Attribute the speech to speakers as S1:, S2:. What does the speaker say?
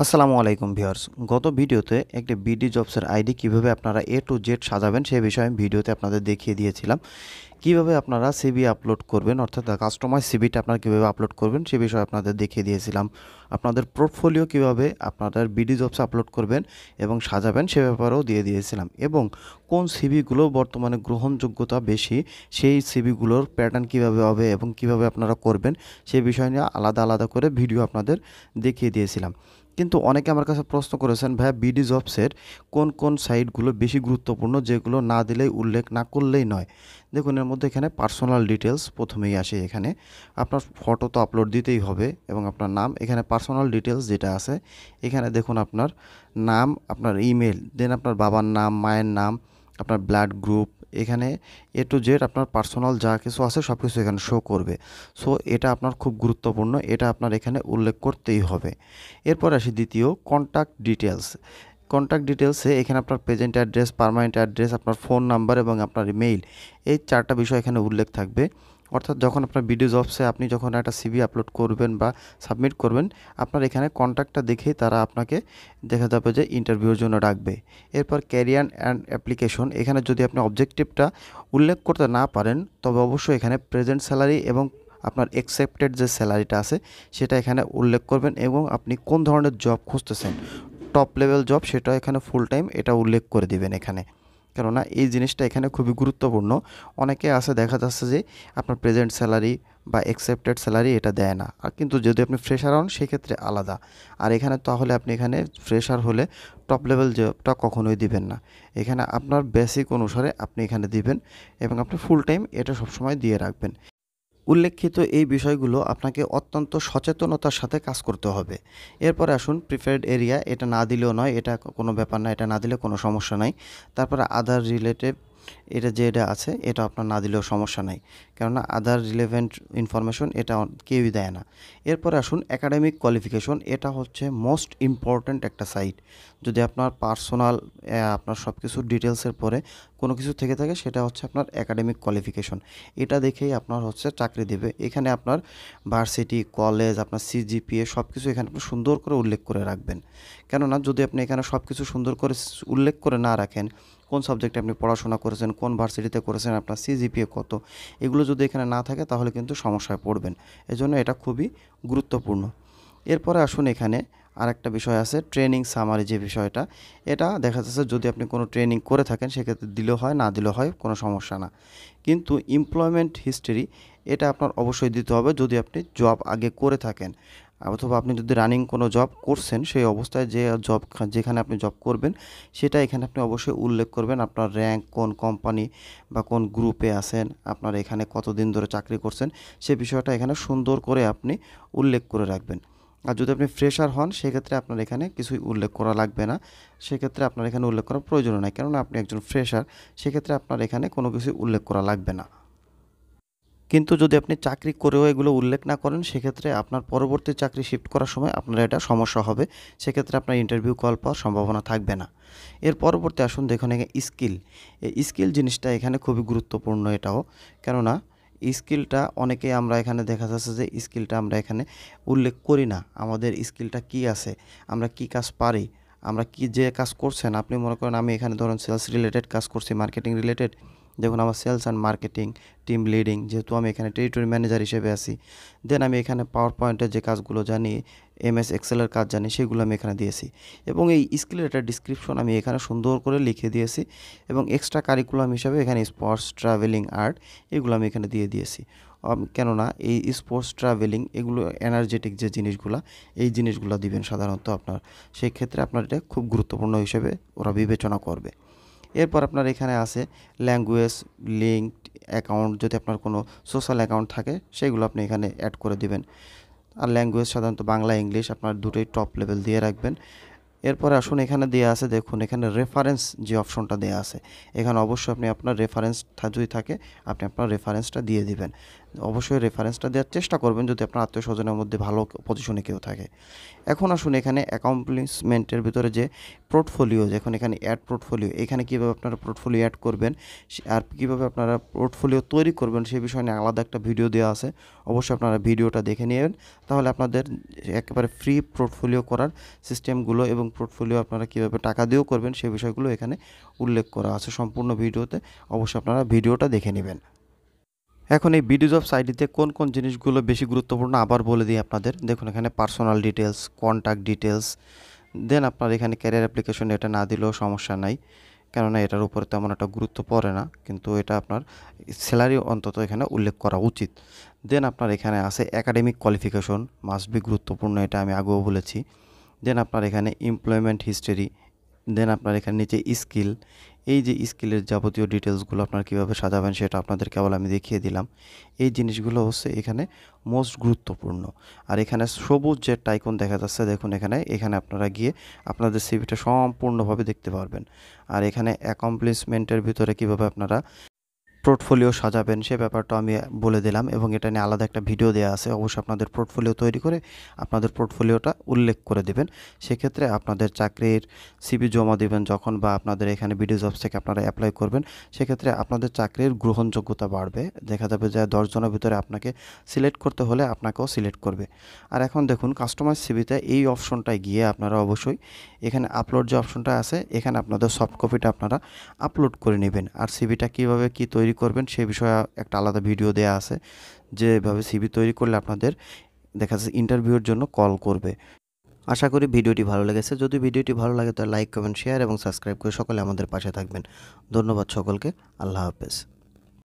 S1: আসসালামু আলাইকুম ভিউয়ার্স। গত ভিডিওতে একটি বিডি জবসের আইডি কিভাবে আপনারা এ টু জেড সাজাবেন সে বিষয়ে আমি ভিডিওতে আপনাদের দেখিয়ে দিয়েছিলাম। কিভাবে আপনারা সিভি আপলোড করবেন, অর্থাৎ কাস্টমাইজ সিভিটা আপনারা কিভাবে আপলোড করবেন সে বিষয়ে আপনাদের দেখিয়ে দিয়েছিলাম। আপনাদের পোর্টফোলিও কিভাবে আপনাদের বিডি জবসে আপলোড করবেন এবং সাজাবেন সে ব্যাপারেও দিয়ে দিয়েছিলাম, এবং কোন সিভিগুলো বর্তমানে গ্রহণযোগ্যতা বেশি সেই সিভিগুলোর প্যাটার্ন কিভাবে হবে এবং কিভাবে আপনারা করবেন সেই বিষয় নিয়ে আলাদা আলাদা করে ভিডিও আপনাদের দেখিয়ে দিয়েছিলাম। কিন্তু অনেকে আমার কাছে প্রশ্ন করেছেন, ভাইয়া বিডি জবসের কোন কোন সাইটগুলো বেশি গুরুত্বপূর্ণ যেগুলো না দিলেই উল্লেখ না করলেই নয়। দেখুন, এর মধ্যে এখানে পার্সোনাল ডিটেলস প্রথমেই আসে। এখানে আপনার ফটো তো আপলোড দিতেই হবে এবং আপনার নাম। এখানে পার্সোনাল ডিটেলস যেটা আছে, এখানে দেখুন আপনার নাম, আপনার ইমেল, দেন আপনার বাবার নাম, মায়ের নাম, আপনার ব্লাড গ্রুপ, এখানে এ টু জেড আপনার পার্সোনাল যা কিছু আছে সব কিছু এখানে শো করবে। সো এটা আপনার খুব গুরুত্বপূর্ণ, এটা আপনার এখানে উল্লেখ করতেই হবে। এরপর আসি দ্বিতীয়, কন্ট্যাক্ট ডিটেলস। কন্ট্যাক্ট ডিটেলসে এখানে আপনার প্রেজেন্ট অ্যাড্রেস, পার্মানেন্ট অ্যাড্রেস, আপনার ফোন নাম্বার এবং আপনার ইমেইল, এই চারটা বিষয় এখানে উল্লেখ থাকবে। অর্থাৎ যখন আপনার বিডি জবসে আপনি যখন একটা সিভি আপলোড করবেন বা সাবমিট করবেন, আপনার এখানে কন্ট্যাক্টটা দেখেই তারা আপনাকে দেখা যাবে যে ইন্টারভিউর জন্য ডাকবে। এরপর ক্যারিয়ার অ্যান্ড অ্যাপ্লিকেশন, এখানে যদি আপনি অবজেক্টিভটা উল্লেখ করতে না পারেন তবে অবশ্যই এখানে প্রেজেন্ট স্যালারি এবং আপনার অ্যাকসেপ্টেড যে স্যালারিটা আছে সেটা এখানে উল্লেখ করবেন, এবং আপনি কোন ধরনের জব খুঁজতেছেন, টপ লেভেল জব সেটা এখানে ফুল টাইম এটা উল্লেখ করে দিবেন এখানে। কেননা এই জিনিসটা এখানে খুবই গুরুত্বপূর্ণ। অনেকে আছে দেখা যাচ্ছে যে আপনার প্রেজেন্ট স্যালারি বা অ্যাকসেপ্টেড স্যালারি এটা দেয় না, আর কিন্তু যদি আপনি ফ্রেশার হন সেক্ষেত্রে আলাদা। আর এখানে তাহলে আপনি এখানে ফ্রেশার হলে টপ লেভেল জবটা কখনোই দিবেন না। এখানে আপনার বেসিক অনুসারে আপনি এখানে দিবেন এবং আপনি ফুল টাইম এটা সবসময় দিয়ে রাখবেন। উল্লেখিত এই বিষয়গুলো আপনাকে অত্যন্ত সচেতনতার সাথে কাজ করতে হবে। এরপরে আসুন প্রিফারেড এরিয়া, এটা না দিলেও নয়, এটা কোনো ব্যাপার না, এটা না দিলে কোনো সমস্যা নাই। তারপরে আদার রিলেটেড, এটা যেটা আছে এটা আপনার না দিলেও সমস্যা নাই, কেননা আদার রিলেভেন্ট ইনফরমেশন এটা কেউই দেয় না। এরপরে আসুন একাডেমিক কোয়ালিফিকেশন, এটা হচ্ছে মোস্ট ইম্পর্ট্যান্ট একটা সাইট। যদি আপনার পার্সোনাল আপনার সব কিছুর ডিটেলসের পরে কোনো কিছু থেকে থাকে সেটা হচ্ছে আপনার একাডেমিক কোয়ালিফিকেশন। এটা দেখেই আপনার হচ্ছে চাকরি দেবে। এখানে আপনার ভার্সিটি, কলেজ, আপনার সিজিপিএ সব কিছু এখানে আপনি সুন্দর করে উল্লেখ করে রাখবেন। কেননা যদি আপনি এখানে সব কিছু সুন্দর করে উল্লেখ করে না রাখেন, কোন সাবজেক্টে আপনি পড়াশোনা করেছেন, কোন ভার্সিটিতে করেছেন, আপনার সিজিপিএ কত, এগুলো যদি এখানে না থাকে তাহলে কিন্তু সমস্যায় পড়বেন। এজন্য এটা খুবই গুরুত্বপূর্ণ। এরপরে আসুন এখানে আরেকটা বিষয় আছে, ট্রেনিং সামারি যে বিষয়টা, এটা দেখা যাচ্ছে যদি আপনি কোনো ট্রেনিং করে থাকেন সেক্ষেত্রে দিলেও হয়, না দিলেও হয়, কোনো সমস্যা না। কিন্তু এমপ্লয়মেন্ট হিস্ট্রি এটা আপনার অবশ্যই দিতে হবে যদি আপনি জব আগে করে থাকেন, অথবা আপনি যদি রানিং কোনো জব করছেন সেই অবস্থায় যে জব যেখানে আপনি জব করবেন সেটা এখানে আপনি অবশ্যই উল্লেখ করবেন। আপনার র্যাঙ্ক, কোন কোম্পানি বা কোন গ্রুপে আছেন, আপনার এখানে কতদিন ধরে চাকরি করছেন সে বিষয়টা এখানে সুন্দর করে আপনি উল্লেখ করে রাখবেন। আর যদি আপনি ফ্রেশার হন সেক্ষেত্রে আপনার এখানে কিছুই উল্লেখ করা লাগবে না, সেক্ষেত্রে আপনার এখানে উল্লেখ করার প্রয়োজন নাই, কেননা আপনি একজন ফ্রেশার, সেক্ষেত্রে আপনার এখানে কোনো কিছুই উল্লেখ করা লাগবে না। কিন্তু যদি আপনি চাকরি করেও এগুলো উল্লেখ না করেন সেক্ষেত্রে আপনার পরবর্তী চাকরি শিফট করার সময় আপনার এটা সমস্যা হবে, সেক্ষেত্রে আপনার ইন্টারভিউ কল পাওয়ার সম্ভাবনা থাকবে না। এর পরবর্তী আসুন দেখুন এখানে স্কিল। এই স্কিল জিনিসটা এখানে খুবই গুরুত্বপূর্ণ এটাও, কেননা স্কিলটা অনেকেই আমরা এখানে দেখা যাচ্ছে যে স্কিলটা আমরা এখানে উল্লেখ করি না, আমাদের স্কিলটা কি আছে, আমরা কি কাজ পারি, আমরা কি যে কাজ করছেন। আপনি মনে করেন আমি এখানে ধরুন সেলস রিলেটেড কাজ করছি, মার্কেটিং রিলেটেড, দেখুন আমার sales and marketing, team leading, যেহেতু আমি এখানে টেরিটরি ম্যানেজার হিসেবে আছি। দেন আমি এখানে পাওয়ার পয়েন্টের যে কাজগুলো জানি, এমএস এক্সেলের কাজ জানি, সেগুলো আমি এখানে দিয়েছি, এবং এই স্কিলের একটা ডিসক্রিপশন আমি এখানে সুন্দর করে লিখে দিয়েছি, এবং এক্সট্রা কারিকুলাম হিসাবে এখানে স্পোর্টস, ট্রাভেলিং, আর্ট এগুলো আমি এখানে দিয়ে দিয়েছি। কেননা এই স্পোর্টস, ট্রাভেলিং এগুলো এনার্জেটিক যে জিনিসগুলো, এই জিনিসগুলো দিবেন সাধারণত আপনার, সেই ক্ষেত্রে আপনার এটা খুব গুরুত্বপূর্ণ হিসেবে ওরা বিবেচনা করবে। এরপর আপনার এখানে আছে ল্যাঙ্গুয়েজ, লিঙ্কড অ্যাকাউন্ট, যদি আপনার কোনো সোশ্যাল অ্যাকাউন্ট থাকে সেগুলো আপনি এখানে অ্যাড করে দিবেন। আর ল্যাঙ্গুয়েজ সাধারণত বাংলা, ইংলিশ আপনার দুটোই টপ লেভেল দিয়ে রাখবেন। এরপরে আসুন এখানে দেওয়া আছে, দেখুন এখানে রেফারেন্স যে অপশনটা দেওয়া আছে, এখানে অবশ্যই আপনি আপনার রেফারেন্স যদি থাকে আপনি আপনার রেফারেন্সটা দিয়ে দিবেন। অবশ্যই রেফারেন্সটা দেওয়ার চেষ্টা করবেন যদি আপনার আত্মীয়স্বজনের মধ্যে ভালো পজিশনে কেউ থাকে। এখন আসুন এখানে অ্যাকমপ্লিশমেন্টের ভিতরে যে পোর্টফোলিও, যখন এখানে অ্যাড পোর্টফোলিও, এখানে কীভাবে আপনারা পোর্টফোলিও অ্যাড করবেন আর কীভাবে আপনারা পোর্টফোলিও তৈরি করবেন সেই বিষয় নিয়ে আলাদা একটা ভিডিও দেওয়া আছে। অবশ্যই আপনারা ভিডিওটা দেখে নেবেন, তাহলে আপনাদের একেবারে ফ্রি পোর্টফোলিও করার সিস্টেমগুলো এবং পোর্টফোলিও আপনারা কীভাবে টাকা দিয়েও করবেন সেই বিষয়গুলো এখানে উল্লেখ করা আছে সম্পূর্ণ ভিডিওতে। অবশ্যই আপনারা ভিডিওটা দেখে নেবেন। এখন এই বিডি জবস আইডিতে কোন কোন জিনিসগুলো বেশি গুরুত্বপূর্ণ আবার বলে দিই আপনাদের। দেখুন এখানে পার্সোনাল ডিটেলস, কন্ট্যাক্ট ডিটেলস, দেন আপনার এখানে ক্যারিয়ার অ্যাপ্লিকেশন, এটা না দিলেও সমস্যা নাই, কেননা এটার উপরে তেমন একটা গুরুত্ব পড়ে না, কিন্তু এটা আপনার স্যালারি অন্তত এখানে উল্লেখ করা উচিত। দেন আপনার এখানে আছে একাডেমিক কোয়ালিফিকেশন, মাস্ট বি গুরুত্বপূর্ণ, এটা আমি আগেও বলেছি। দেন আপনার এখানে এমপ্লয়মেন্ট হিস্টোরি, দেন আপনার এখানে নিচে স্কিল, এই যে স্কিলের যাবতীয় ডিটেলসগুলো আপনারা কীভাবে সাজাবেন সেটা আপনাদের কেবল আমি দেখিয়ে দিলাম। এই জিনিসগুলো হচ্ছে এখানে মোস্ট গুরুত্বপূর্ণ। আর এখানে সবুজ যে টাইকন দেখা যাচ্ছে, দেখুন এখানে আপনারা গিয়ে আপনাদের সিভিটা সম্পূর্ণভাবে দেখতে পারবেন। আর এখানে অ্যাকমপ্লিশমেন্টের ভিতরে কীভাবে আপনারা পোর্টফোলিও সাজাবেন সে ব্যাপারটা আমি বলে দিলাম, এবং এটা নিয়ে আলাদা একটা ভিডিও দেওয়া আছে। অবশ্যই আপনাদের পোর্টফোলিও তৈরি করে আপনাদের পোর্টফোলিওটা উল্লেখ করে দেবেন। সেক্ষেত্রে আপনাদের চাকরির সিভি জমা দেবেন যখন, বা আপনাদের এখানে বিডি জবস থেকে আপনারা অ্যাপ্লাই করবেন, সেক্ষেত্রে আপনাদের চাকরির গ্রহণযোগ্যতা বাড়বে। দেখা যাবে যে 10 জনের ভিতরে আপনাকে সিলেক্ট করতে হলে আপনাকেও সিলেক্ট করবে। আর এখন দেখুন কাস্টমাইজ সিভিতে এই অপশনটায় গিয়ে আপনারা অবশ্যই এখানে আপলোড যে অপশনটা আছে, এখানে আপনাদের সফট কপিটা আপনারা আপলোড করে নেবেন। আর সিভিটা কীভাবে কী তৈরি করবেন সে বিষয়ে একটা আলাদা ভিডিও দেওয়া আছে, যেভাবে সিভি তৈরি করলে আপনাদের দেখা যাচ্ছে ইন্টারভিউর জন্য কল করবে। আশা করি ভিডিওটি ভালো লেগেছে। যদি ভিডিওটি ভালো লাগে তাহলে লাইক, কমেন্ট, শেয়ার এবং সাবস্ক্রাইব করে সকলে আমাদের পাশে থাকবেন। ধন্যবাদ সকলকে। আল্লাহ হাফেজ।